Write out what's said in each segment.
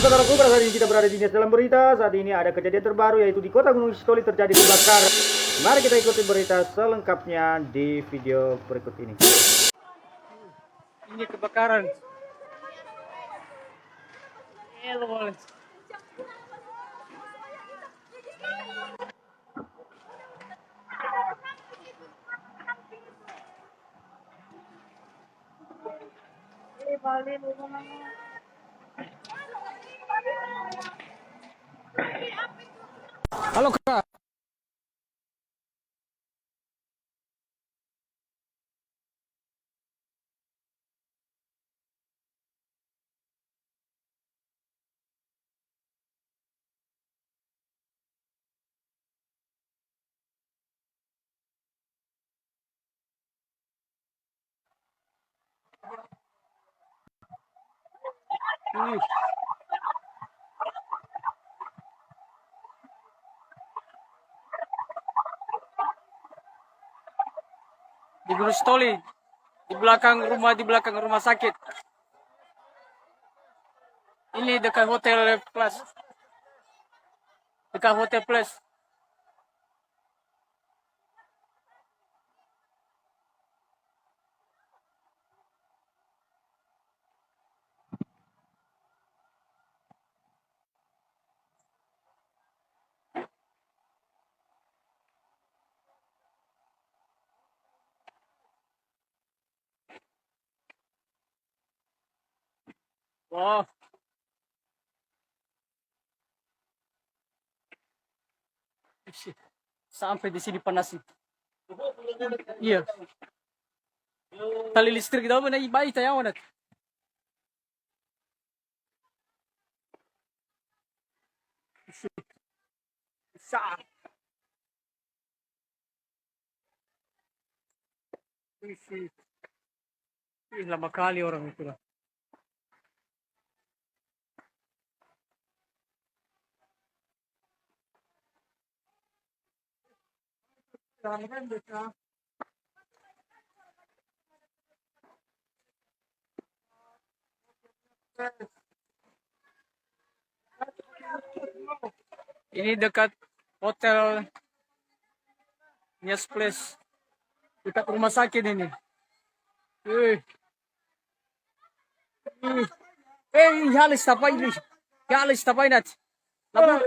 saudaraku, pada saat ini kita berada di Nias dalam berita. Saat ini ada kejadian terbaru yaitu di kota Gunung Sitoli terjadi kebakaran. Mari kita ikuti berita selengkapnya di video berikut ini. Ini kebakaran. Halo kak. Di Gunung Sitoli, di belakang rumah sakit. Ini dekat Hotel Plus. Dekat Hotel Plus. Wow. Sampai di sini panas. Iya. Tali listrik daw na iba itayaw na. Sa. Lama kali orang itu lah. Ini dekat Hotel Nias Place. Dekat rumah sakit ini. Halis tapay ini. Halis tapay nat. Labu.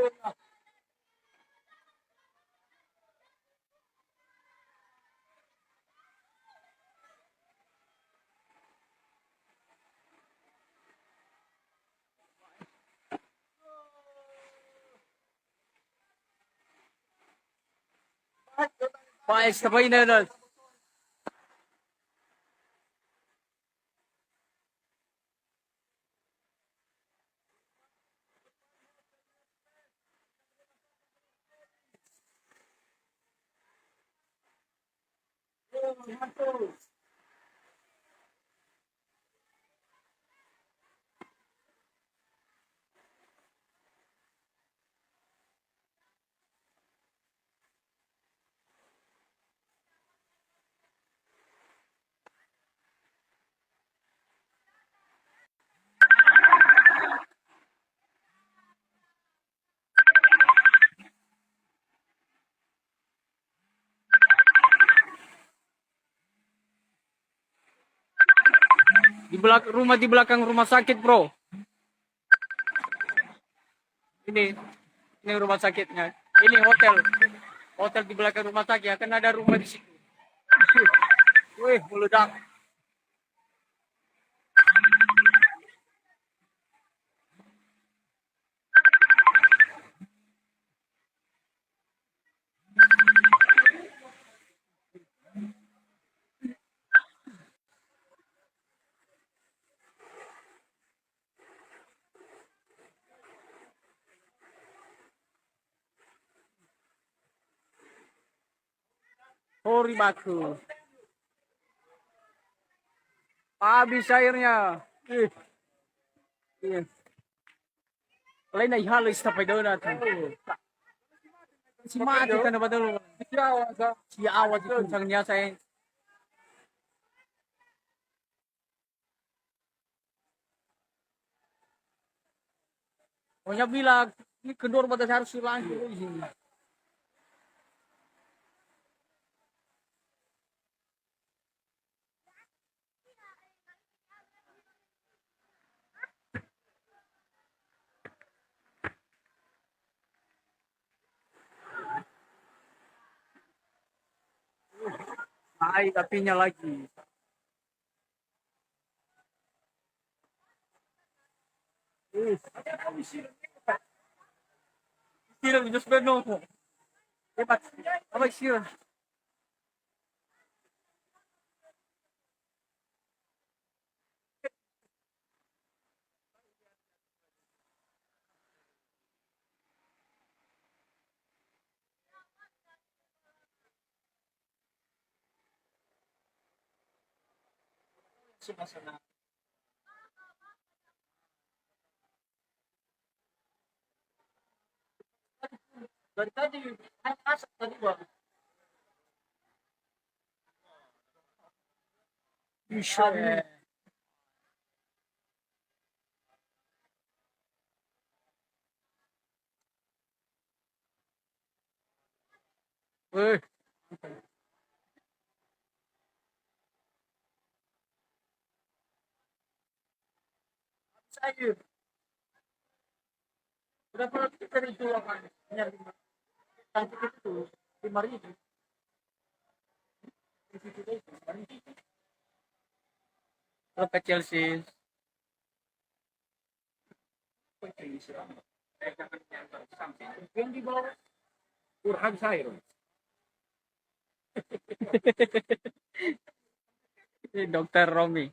Paes tapay na nat. Di belakang rumah sakit, bro. Ini rumah sakitnya. Ini hotel. Hotel di belakang rumah sakit. Akan ada rumah di situ. Wih, meledak. Hori baku. Habis airnya. Lain na ihalis na pwede natin. Si mati ka na ba dalo? Si awat yung sang niya sa Pokoknya bilang ini kendor batas harus dilanjut di sini. Naik apinya lagi. Siram just benar. Hebat. Apa siram? Sumasana. Dari tadi asap tadi bang. Bisa. Weh. Saya. Berapa kita itu apa? Nyari cantik itu 5.000. Klub kecil sih. Yang di bawah Burhan Sair. Dokter Romi.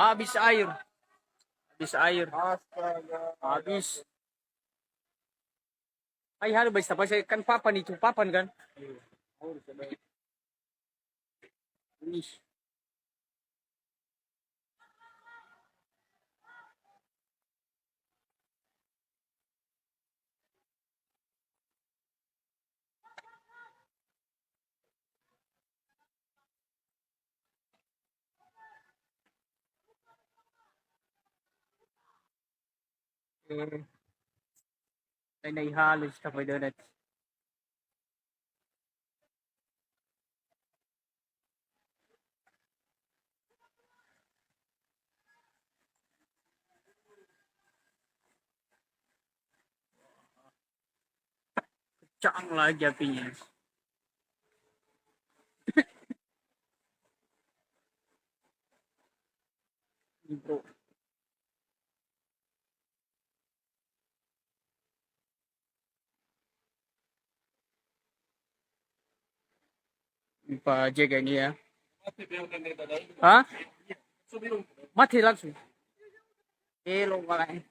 Habis air. Habis air. Habis. Ay, halo ba sa kasi kan papan itu papan kan? Ih. Ay naihalos ka pa doon at caang lagi apinya. Bro. Pa jaga ini ya. Hah? Mati langsung. Lo makanya.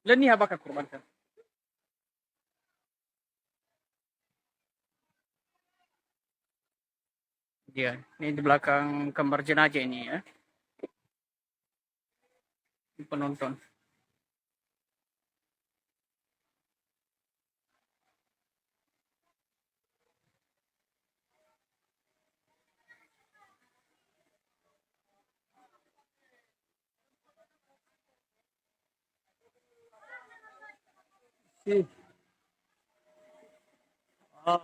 Leni apa ka kurban kan? Iya, ini di belakang kamar jenazah ini ya. Ini penonton. Oh,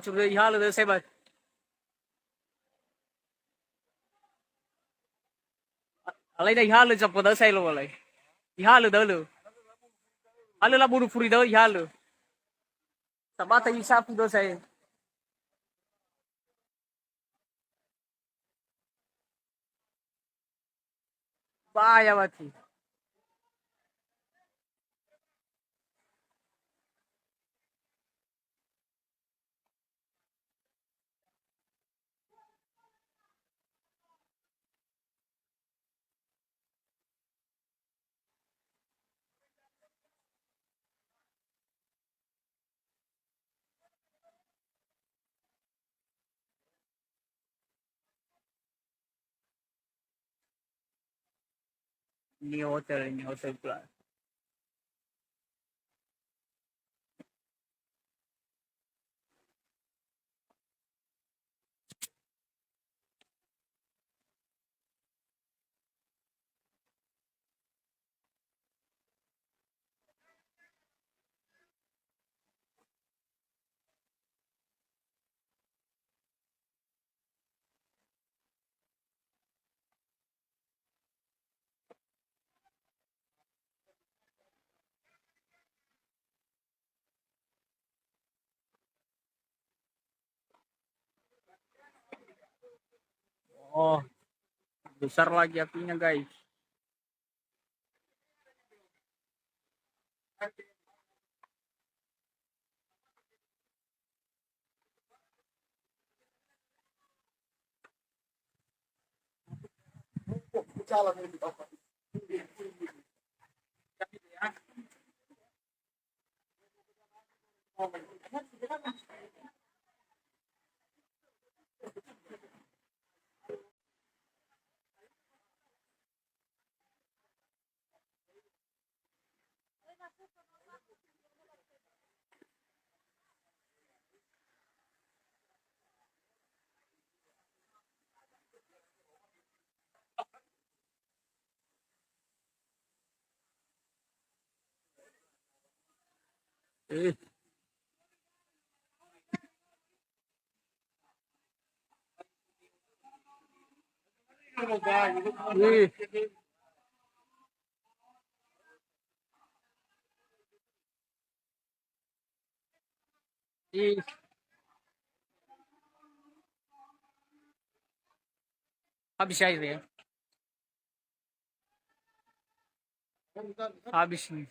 sudah ihalo dah sebat. Alay na ihalo sa poda sa ilo walay. Ihalo daw lo. Halo la buru furi daw ihalo. Sa bata yung sapo daw sa bahaya mati. ini hotel pula. Oh, besar lagi apinya guys. Eh, eh, eh, habis air ya. Habis nih.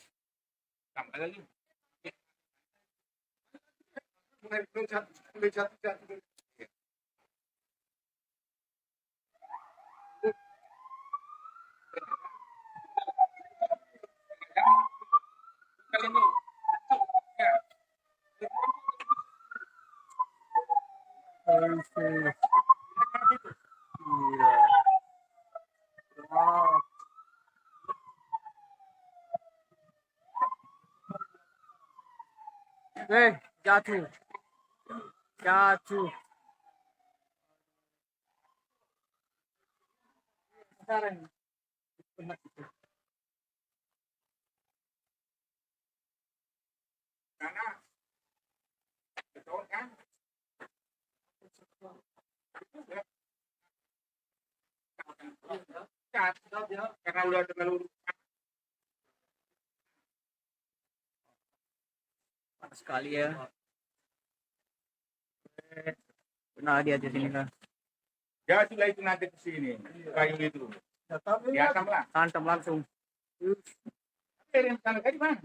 Oke. Iya. Wow. Jatuh, jatuh. Sekarang. Karena udah terlalu Panas sekali ya. Pernah dia di sini kan. ya sudah itu nanti ke sini kayu itu. Ya sama lah. Hantam langsung. Yang sana tadi mana?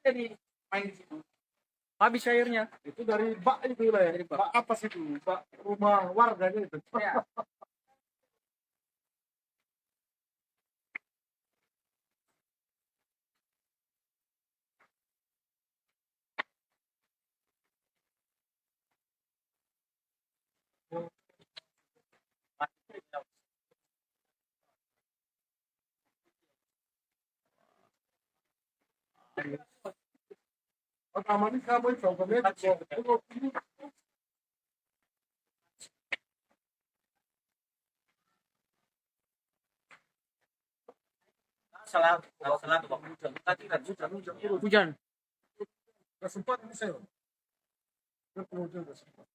Jadi main di situ. Habis airnya. Itu dari bak itu lah ya. Dari bak. Bak apa sih itu? Bak rumah warga itu. Ya. Pertama ini kamu itu ini Salah tuh Bang. Tadi kan hujan. Hujan. nggak sempat ini saya. Kemudian nggak sempat.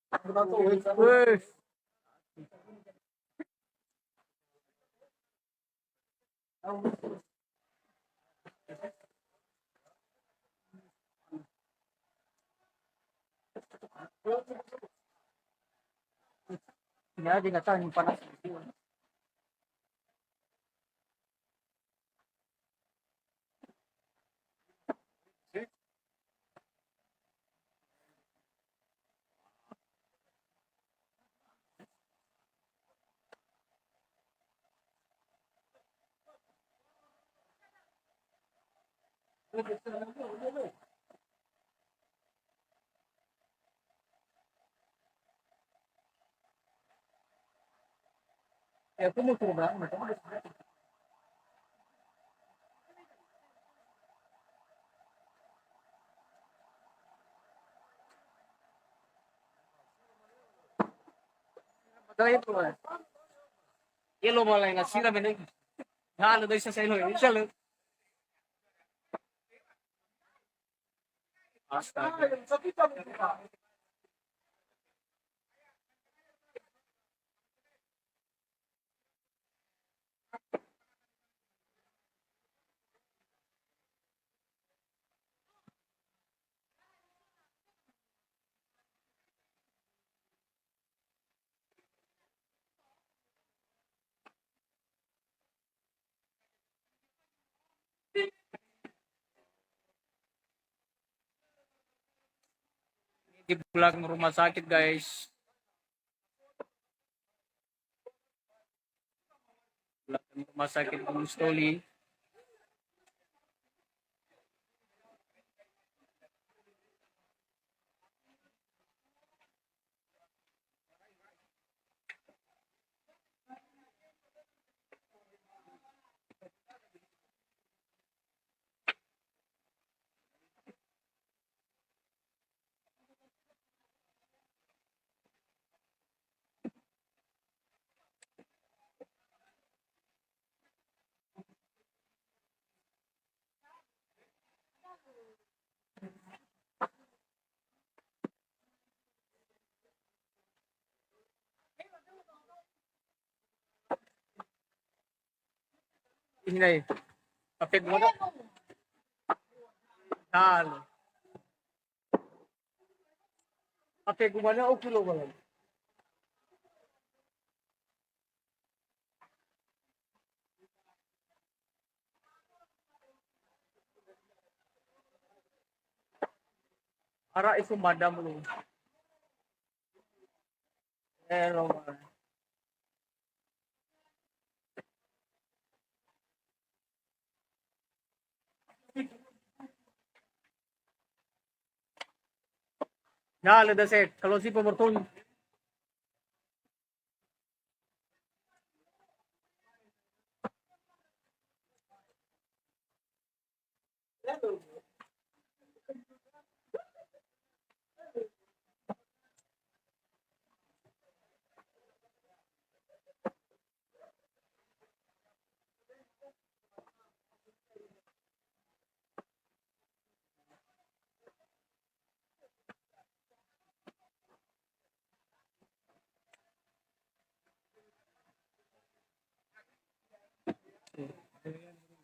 Kita tuh Wih. Ini aja nggak tahu ini panas. Ya, aku mau coba. Padahal itu lah. Ilo malah yang nasiram ini. Halo, dari saya lo ini selalu. Astaga. Di belakang rumah sakit, guys. Belakang rumah sakit Gunung Stoli. Ini nih. Apa gimana? Halo. Apa gimana? Oh, kilo malam. Ara itu madam lu. Roman. Ya, le set. Kalau si pemerton.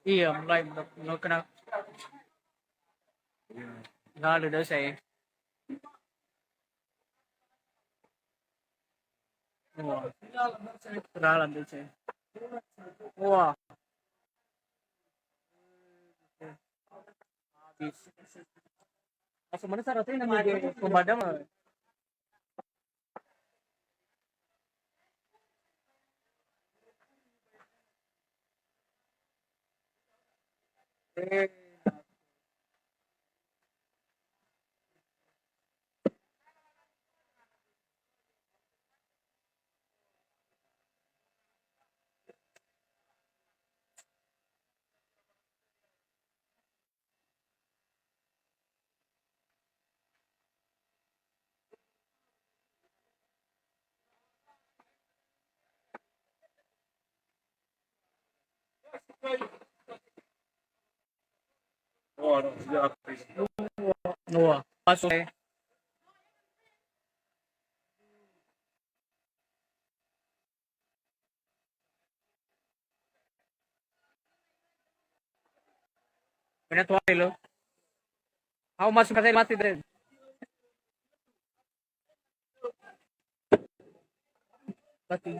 Iya, mulai kena. Ya, le set. Wah, kenalan tuh saya. Wah, habis. Langsung mana syaratnya namanya pemadam? Eh, Oh, no, ya. wah, masuk. Benar tuh lo. Aku masuk ke mati deh. Mati.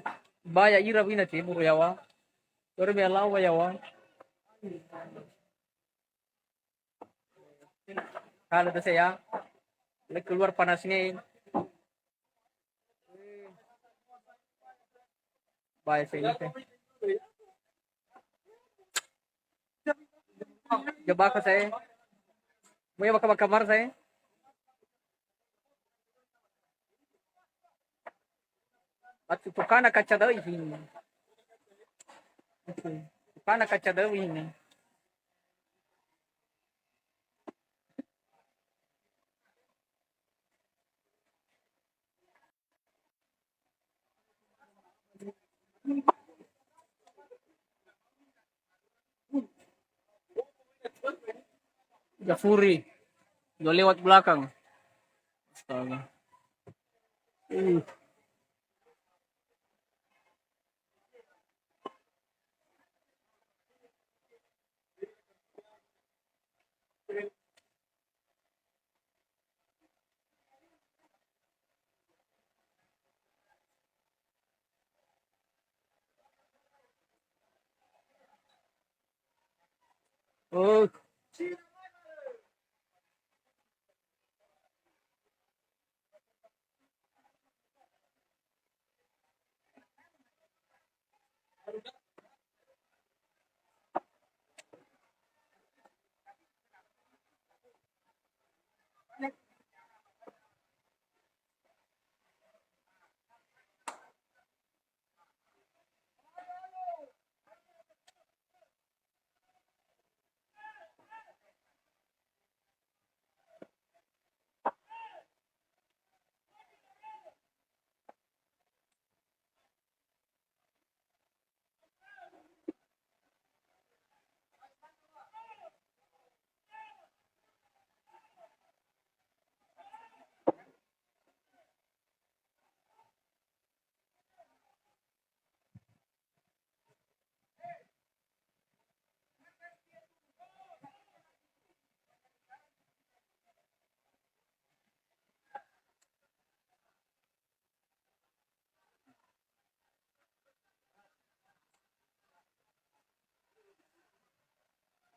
Baya ira bina sih buru yawa. Baru biar lawa yawa. Kalau tuh saya keluar panasnya. Baya sih ini. Jebak saya. Mau ya kamar saya. At tukana kaca daw ini. Tukana kaca daw ini. Jafuri. Udah lewat belakang. Astaga. Oh,